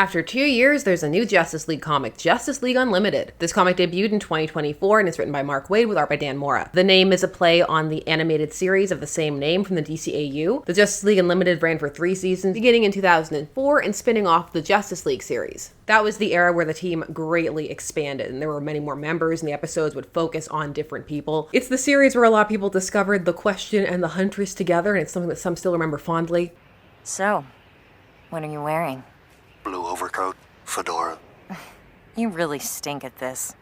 After 2 years, there's a new Justice League comic, Justice League Unlimited. This comic debuted in 2024 and it's written by Waid with art by Mora. The name is a play on the animated series of the same name from the DCAU. The Justice League Unlimited ran for 3 seasons, beginning in 2004 and spinning off the Justice League series. That was the era where the team greatly expanded and there were many more members and the episodes would focus on different people. It's the series where a lot of people discovered the Question and the Huntress together, and it's something that some still remember fondly. So, what are you wearing? Blue overcoat, fedora. You really stink at this.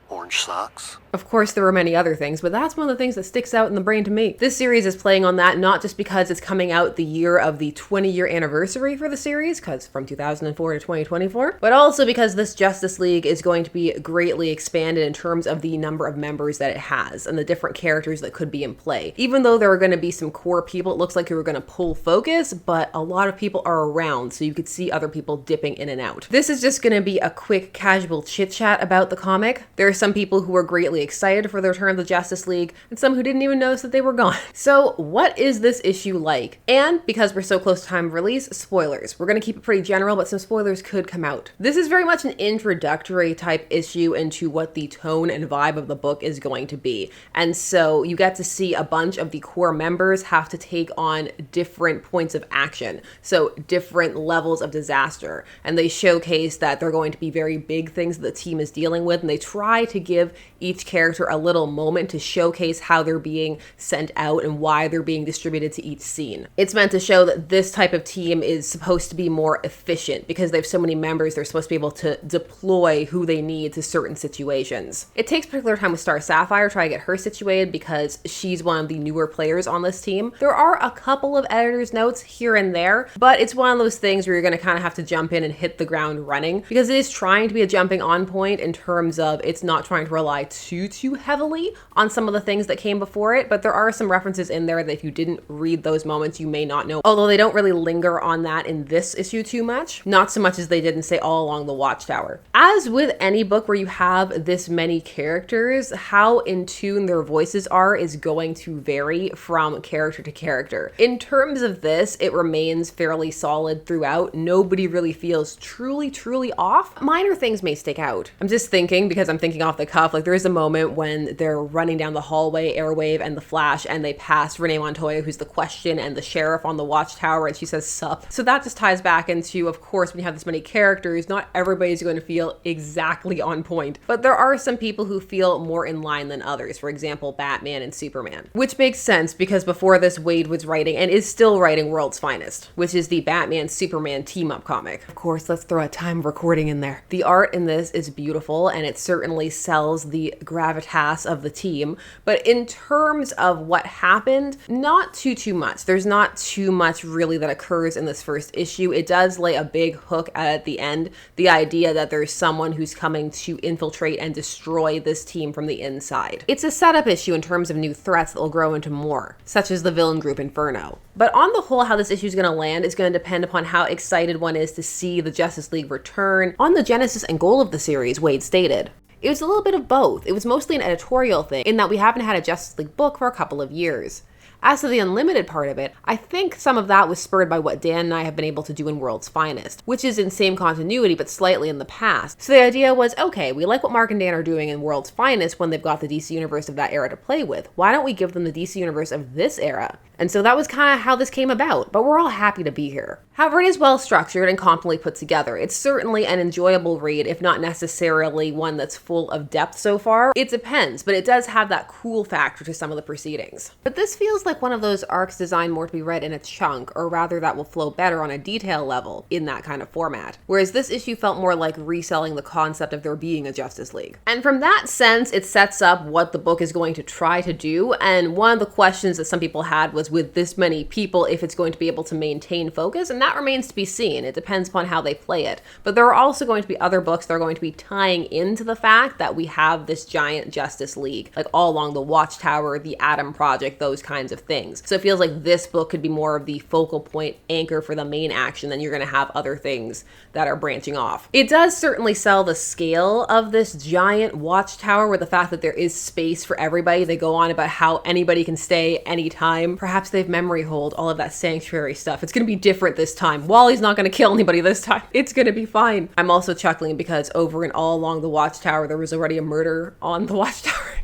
Orange socks. Of course, there were many other things, but that's one of the things that sticks out in the brain to me. This series is playing on that not just because it's coming out the year of the 20-year anniversary for the series, because from 2004 to 2024, but also because this Justice League is going to be greatly expanded in terms of the number of members that it has and the different characters that could be in play. Even though there are going to be some core people, it looks like you were going to pull focus, but a lot of people are around, so you could see other people dipping in and out. This is just going to be a quick casual chit-chat about the comic. There are some people who are greatly excited for the return of the Justice League, and some who didn't even notice that they were gone. So what is this issue like? And because we're so close to time of release, spoilers. We're going to keep it pretty general, but some spoilers could come out. This is very much an introductory type issue into what the tone and vibe of the book is going to be. And so you get to see a bunch of the core members have to take on different points of action. So different levels of disaster. And they showcase that they're going to be very big things that the team is dealing with, and they try to give each character a little moment to showcase how they're being sent out and why they're being distributed to each scene. It's meant to show that this type of team is supposed to be more efficient because they have so many members. They're supposed to be able to deploy who they need to certain situations. It takes particular time with Star Sapphire to try to get her situated because she's one of the newer players on this team. There are a couple of editor's notes here and there, but it's one of those things where you're going to kind of have to jump in and hit the ground running because it is trying to be a jumping on point in terms of it's not trying to rely too heavily on some of the things that came before it, but there are some references in there that if you didn't read those moments, you may not know. Although they don't really linger on that in this issue too much, not so much as they did in, say, All Along the Watchtower. As with any book where you have this many characters, how in tune their voices are is going to vary from character to character. In terms of this, it remains fairly solid throughout. Nobody really feels truly off. Minor things may stick out. I'm just thinking, because I'm thinking off the cuff, like there is a moment when they're running down the hallway, Airwave and the Flash, and they pass Renee Montoya, who's the Question, and the sheriff on the Watchtower, and she says sup. So that just ties back into, of course, when you have this many characters, not everybody's going to feel exactly on point, but there are some people who feel more in line than others. For example, Batman and Superman, which makes sense because before this, Waid was writing and is still writing World's Finest, which is the Batman Superman team-up comic. Of course, let's throw a time of recording in there. The art in this is beautiful and it certainly sells the gravitas of the team, but in terms of what happened, not too much. There's not too much really that occurs in this first issue. It does lay a big hook at the end, the idea that there's someone who's coming to infiltrate and destroy this team from the inside. It's a setup issue in terms of new threats that will grow into more, such as the villain group Inferno. But on the whole, how this issue is going to land is going to depend upon how excited one is to see the Justice League return. On the genesis and goal of the series, Waid stated, "It was a little bit of both. It was mostly an editorial thing in that we haven't had a Justice League book for a couple of years. As to the Unlimited part of it, I think some of that was spurred by what Dan and I have been able to do in World's Finest, which is in same continuity but slightly in the past. So the idea was, okay, we like what Mark and Dan are doing in World's Finest when they've got the DC universe of that era to play with. Why don't we give them the DC universe of this era?" And so that was kind of how this came about, but we're all happy to be here. However, it is well structured and competently put together. It's certainly an enjoyable read, if not necessarily one that's full of depth so far. It depends, but it does have that cool factor to some of the proceedings. But this feels like one of those arcs designed more to be read in a chunk, or rather that will flow better on a detail level in that kind of format. Whereas this issue felt more like reselling the concept of there being a Justice League. And from that sense, it sets up what the book is going to try to do. And one of the questions that some people had was, with this many people, if it's going to be able to maintain focus, and that remains to be seen. It depends upon how they play it. But there are also going to be other books that are going to be tying into the fact that we have this giant Justice League, like All Along the Watchtower, the Atom Project, those kinds of things. So it feels like this book could be more of the focal point anchor for the main action, then you're going to have other things that are branching off. It does certainly sell the scale of this giant watchtower with the fact that there is space for everybody. They go on about how anybody can stay anytime. Perhaps they've memory hold, all of that sanctuary stuff. It's going to be different this this time. Wally's not going to kill anybody this time. It's going to be fine. I'm also chuckling because over and all along the watchtower, there was already a murder on the watchtower.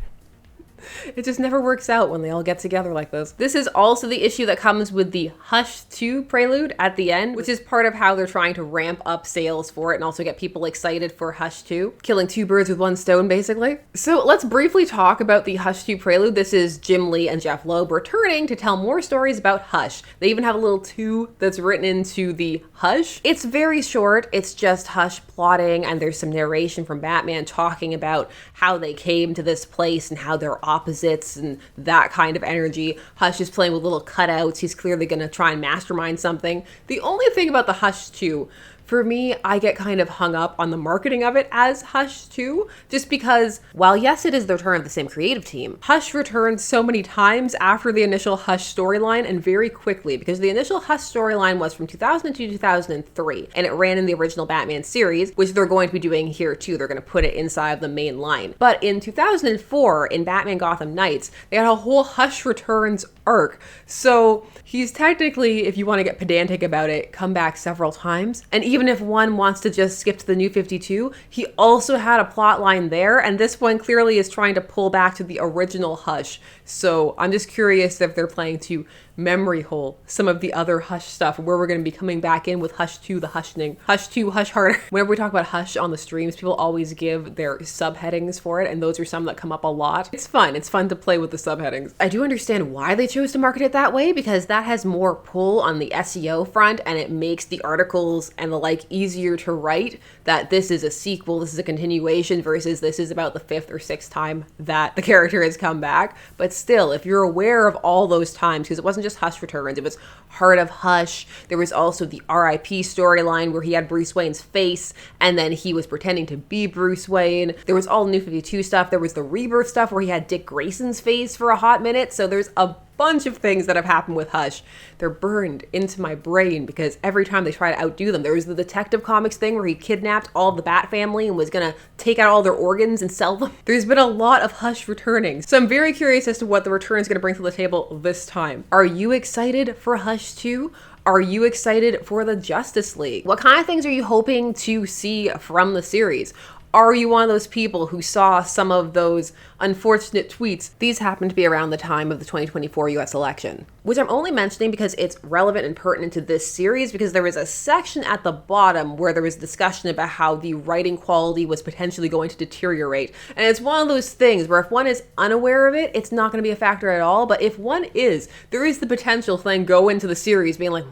It just never works out when they all get together like this. This is also the issue that comes with the Hush 2 prelude at the end, which is part of how they're trying to ramp up sales for it and also get people excited for Hush 2. Killing two birds with one stone, basically. So let's briefly talk about the Hush 2 prelude. This is Jim Lee and Jeff Loeb returning to tell more stories about Hush. They even have a little 2 that's written into the Hush. It's very short. It's just Hush plotting, and there's some narration from Batman talking about how they came to this place and how they're opposites and that kind of energy. Hush is playing with little cutouts. He's clearly going to try and mastermind something. The only thing about the Hush 2, for me, I get kind of hung up on the marketing of it as Hush 2, just because, while yes, it is the return of the same creative team, Hush returned so many times after the initial Hush storyline and very quickly, because the initial Hush storyline was from 2002 to 2003, and it ran in the original Batman series, which they're going to be doing here too. They're going to put it inside the main line. But in 2004, in Batman Gotham Knights, they had a whole Hush Returns arc. So he's technically, if you want to get pedantic about it, come back several times. And even if one wants to just skip to the New 52, he also had a plot line there, and this one clearly is trying to pull back to the original Hush. So I'm just curious if they're planning to memory hole some of the other Hush stuff, where we're going to be coming back in with Hush 2, the Hushning. Hush 2, Hush Harder. Whenever we talk about Hush on the streams, people always give their subheadings for it, and those are some that come up a lot. It's fun. It's fun to play with the subheadings. I do understand why they chose to market it that way, because that has more pull on the SEO front, and it makes the articles and the like easier to write, that this is a sequel, this is a continuation, versus this is about the 5th or 6th time that the character has come back. But still, if you're aware of all those times, because it wasn't just Hush Returns, it was Heart of Hush. There was also the RIP storyline where he had Bruce Wayne's face and then he was pretending to be Bruce Wayne. There was all New 52 stuff. There was the Rebirth stuff where he had Dick Grayson's face for a hot minute. So there's a bunch of things that have happened with Hush. They're burned into my brain because every time they try to outdo them, there was the Detective Comics thing where he kidnapped all the Bat family and was gonna take out all their organs and sell them. There's been a lot of Hush returning, so I'm very curious as to what the return is gonna bring to the table this time. Are you excited for Hush 2? Are you excited for the Justice League? What kind of things are you hoping to see from the series? Are you one of those people who saw some of those unfortunate tweets? These happened to be around the time of the 2024 US election, which I'm only mentioning because it's relevant and pertinent to this series, because there was a section at the bottom where there was discussion about how the writing quality was potentially going to deteriorate. And it's one of those things where if one is unaware of it, it's not going to be a factor at all. But if one is, there is the potential to then go into the series being like,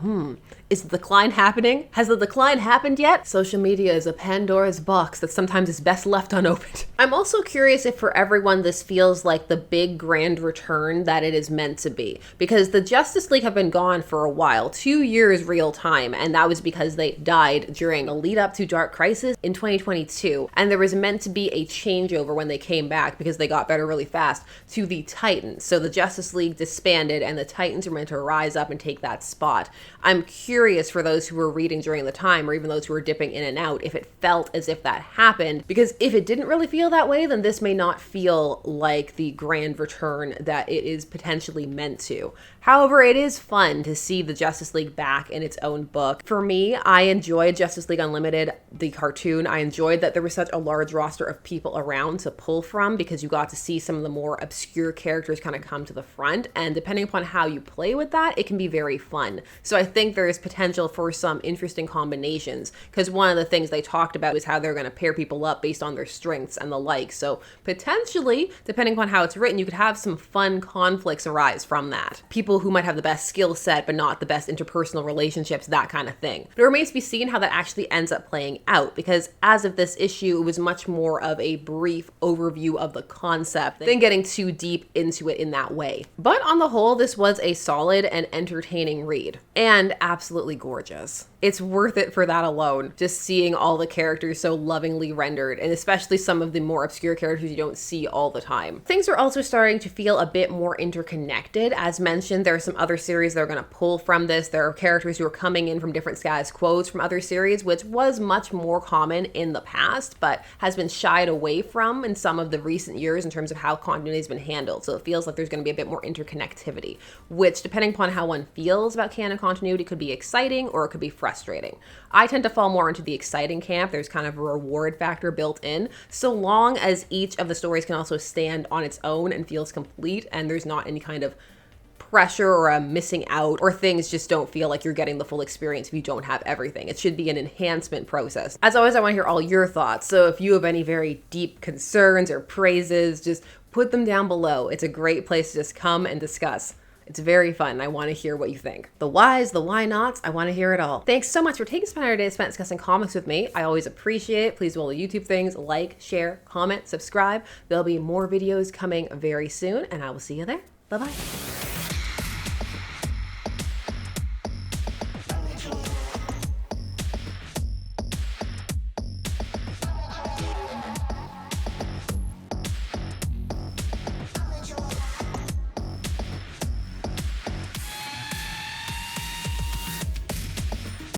is the decline happening? Has the decline happened yet? Social media is a Pandora's box that sometimes is best left unopened. I'm also curious if for everyone this feels like the big grand return that it is meant to be, because the Justice League have been gone for a while, 2 years real time, and that was because they died during a lead up to Dark Crisis in 2022, and there was meant to be a changeover when they came back because they got better really fast to the Titans. So the Justice League disbanded and the Titans were meant to rise up and take that spot. I'm curious for those who were reading during the time, or even those who were dipping in and out, if it felt as if that happened, because if it didn't really feel that way, then this may not feel like the grand return that it is potentially meant to. However, it is fun to see the Justice League back in its own book. For me, I enjoyed Justice League Unlimited, the cartoon. I enjoyed that there was such a large roster of people around to pull from, because you got to see some of the more obscure characters kind of come to the front, and depending upon how you play with that, it can be very fun. So I think there is potential for some interesting combinations, because one of the things they talked about is how they're going to pair people up based on their strengths and the like. So potentially, depending upon how it's written, you could have some fun conflicts arise from that. People who might have the best skill set but not the best interpersonal relationships, that kind of thing. But it remains to be seen how that actually ends up playing out, because as of this issue, it was much more of a brief overview of the concept than getting too deep into it in that way. But on the whole, this was a solid and entertaining read, and absolutely gorgeous. It's worth it for that alone, just seeing all the characters so lovingly rendered, and especially some of the more obscure characters you don't see all the time. Things are also starting to feel a bit more interconnected. As mentioned, there are some other series that are going to pull from this. There are characters who are coming in from different status quos from other series, which was much more common in the past, but has been shied away from in some of the recent years in terms of how continuity has been handled. So it feels like there's going to be a bit more interconnectivity, which, depending upon how one feels about canon continuity, could be exciting or it could be frustrating. I tend to fall more into the exciting camp. There's kind of a reward factor built in, so long as each of the stories can also stand on its own and feels complete, and there's not any kind of pressure or a missing out, or things just don't feel like you're getting the full experience if you don't have everything. It should be an enhancement process. As always, I want to hear all your thoughts. So if you have any very deep concerns or praises, just put them down below. It's a great place to just come and discuss. It's very fun. I want to hear what you think. The whys, the why nots, I want to hear it all. Thanks so much for taking some time today spent discussing comics with me. I always appreciate it. Please do all the YouTube things, like, share, comment, subscribe. There'll be more videos coming very soon, and I will see you there. Bye-bye.